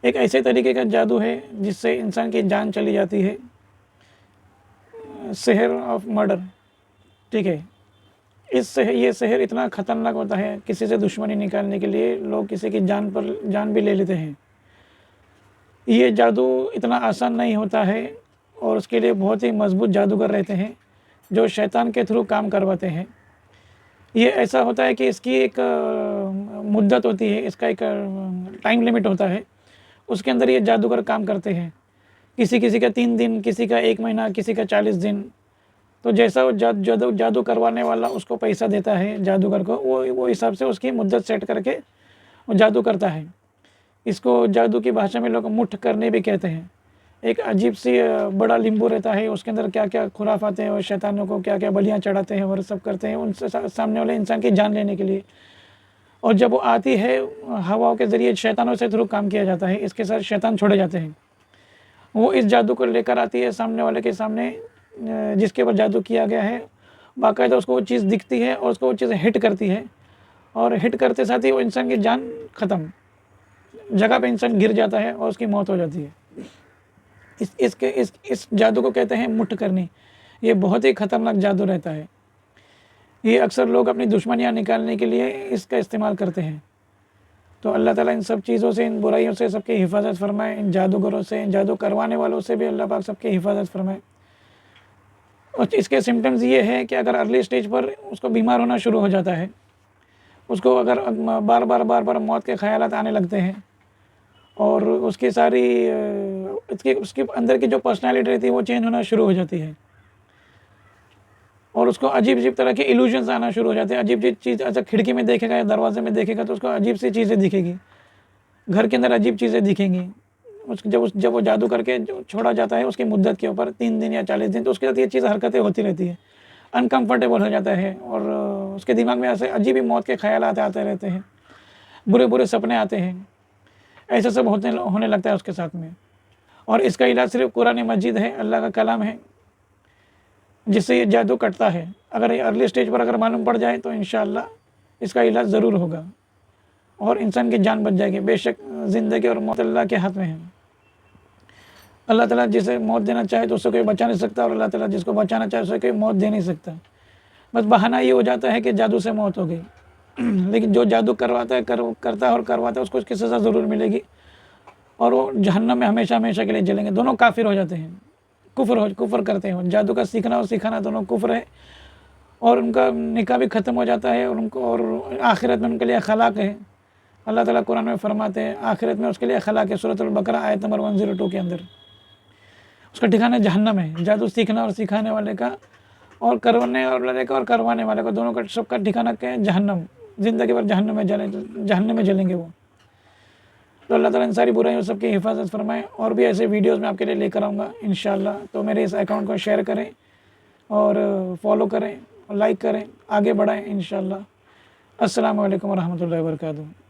ایک ایسے طریقے کا جادو ہے جس سے انسان کی جان چلی جاتی ہے، سحر آف مرڈر، ٹھیک ہے۔ یہ سحر اتنا خطرناک ہوتا ہے، کسی سے دشمنی نکالنے کے لیے لوگ کسی کی جان بھی لے لیتے ہیں۔ یہ جادو اتنا آسان نہیں ہوتا ہے، اور اس کے لیے بہت ہی مضبوط جادوگر رہتے ہیں جو شیطان کے تھرو کام کرواتے ہیں۔ یہ ایسا ہوتا ہے کہ اس کی ایک مدت ہوتی ہے، اس کا ایک ٹائم لیمٹ ہوتا ہے، اس کے اندر یہ جادوگر کام کرتے ہیں۔ کسی کا 3 دن، کسی کا 1 مہینہ، کسی کا 40 دن۔ تو جیسا وہ جادو کروانے والا اس کو پیسہ دیتا ہے جادوگر کو، وہ حساب سے اس کی مدت سیٹ کر کے وہ جادو کرتا ہے۔ اس کو جادو کی بھاشا میں لوگ مٹھ کرنے بھی کہتے ہیں۔ ایک عجیب سی بڑا لیمبو رہتا ہے، اس کے اندر کیا کیا خرافات ہیں، اور شیطانوں کو کیا کیا بلیاں چڑھاتے ہیں اور سب کرتے ہیں ان سے سامنے والے انسان کی جان لینے کے لیے۔ اور جب وہ آتی ہے ہواؤں کے ذریعے شیطانوں سے تھرو کام کیا جاتا ہے، اس کے ساتھ شیطان چھوڑے جاتے ہیں۔ وہ اس جادو کو لے کر آتی ہے سامنے والے کے سامنے، جس کے اوپر جادو کیا گیا ہے، باقاعدہ اس کو وہ چیز دکھتی ہے اور اس کو وہ چیز ہٹ کرتی ہے، اور ہٹ کرتے ساتھ ہی وہ انسان کی جان ختم، جگہ پہ انسان گر جاتا ہے اور اس کی موت ہو جاتی ہے۔ اس جادو کو کہتے ہیں مٹھ کرنی۔ یہ بہت ہی خطرناک جادو رہتا ہے۔ یہ اکثر لوگ اپنی دشمنیاں نکالنے کے لیے اس کا استعمال کرتے ہیں۔ تو اللہ تعالیٰ ان سب چیزوں سے، ان برائیوں سے سب کی حفاظت فرمائے، ان جادوگروں سے، ان جادو کروانے والوں سے بھی اللہ پاک سب کی حفاظت فرمائے۔ اور اس کے سمٹمز یہ ہے کہ اگر ارلی سٹیج پر اس کو بیمار ہونا شروع ہو جاتا ہے، اس کو اگر بار بار موت کے خیالات آنے لگتے ہیں، اور اس کی ساری اس کے اندر کی جو پرسنالٹی رہتی ہے وہ چینج ہونا شروع ہو جاتی ہے، اور اس کو عجیب طرح کے ایلوژنز آنا شروع ہو جاتے ہیں۔ عجیب چیز اچھا کھڑکی میں دیکھے گا یا دروازے میں دیکھے گا تو اس کو عجیب سی چیزیں دکھے گی، گھر کے اندر عجیب چیزیں دکھیں گی۔ جب وہ جادو کر کے چھوڑا جاتا ہے اس کی مدت کے اوپر 3 دن یا 40 دن، تو اس کے ساتھ یہ چیز حرکتیں ہوتی رہتی ہیں، انکمفرٹیبل ہو جاتا ہے، اور اس کے دماغ میں ایسے عجیب موت کے خیالات آتے رہتے ہیں، برے سپنے آتے ہیں، ایسا سب ہونے لگتا ہے اس کے ساتھ میں۔ اور اس کا علاج صرف قرآن مجید ہے، اللہ کا کلام ہے، جس سے یہ جادو کٹتا ہے۔ اگر یہ ارلی سٹیج پر اگر معلوم پڑ جائے تو انشاءاللہ اس کا علاج ضرور ہوگا، اور انسان کی جان بچ جائے گی۔ بے شک زندگی اور موت اللہ کے ہاتھ میں ہے۔ اللہ تعالیٰ جسے موت دینا چاہے تو اس سے کوئی بچا نہیں سکتا، اور اللہ تعالیٰ جس کو بچانا چاہے اسے کوئی موت دے نہیں سکتا۔ بس بہانہ یہ ہو جاتا ہے کہ جادو سے موت ہو گئی، لیکن جو جادو کرتا ہے اور کرواتا ہے اس کو اس کی سزا ضرور ملے گی، اور وہ جہنم میں ہمیشہ کے لیے جلیں گے۔ دونوں کافر ہو جاتے ہیں، کفر کرتے ہیں۔ جادو کا سیکھنا اور سکھانا دونوں کفر ہے، اور ان کا نکاح بھی ختم ہو جاتا ہے، اور آخرت میں ان کے لیے خلاق ہے۔ اللہ تعالیٰ قرآن میں فرماتے ہیں آخرت میں اس کے لیے خلاق ہے، سورۃ البقرہ آیت نمبر 102 کے اندر۔ اس کا ٹھکانہ جہنم ہے، جادو سیکھنا اور سکھانے والے کا، اور کروانے والے کا اور کروانے والے کا، دونوں کا سب کا ٹھکانہ کیا ہے؟ جہنم۔ زندگی بھر جہنم میں جلیں گے وہ۔ تو اللہ تعالیٰ ان ساری برائیوں سب کی حفاظت فرمائے، اور بھی ایسے ویڈیوز میں آپ کے لیے لے کر آؤں گا انشاءاللہ۔ تو میرے اس اکاؤنٹ کو شیئر کریں، اور فالو کریں، لائک کریں، آگے بڑھائیں انشاءاللہ۔ السلام علیکم ورحمۃ اللہ وبرکاتہ۔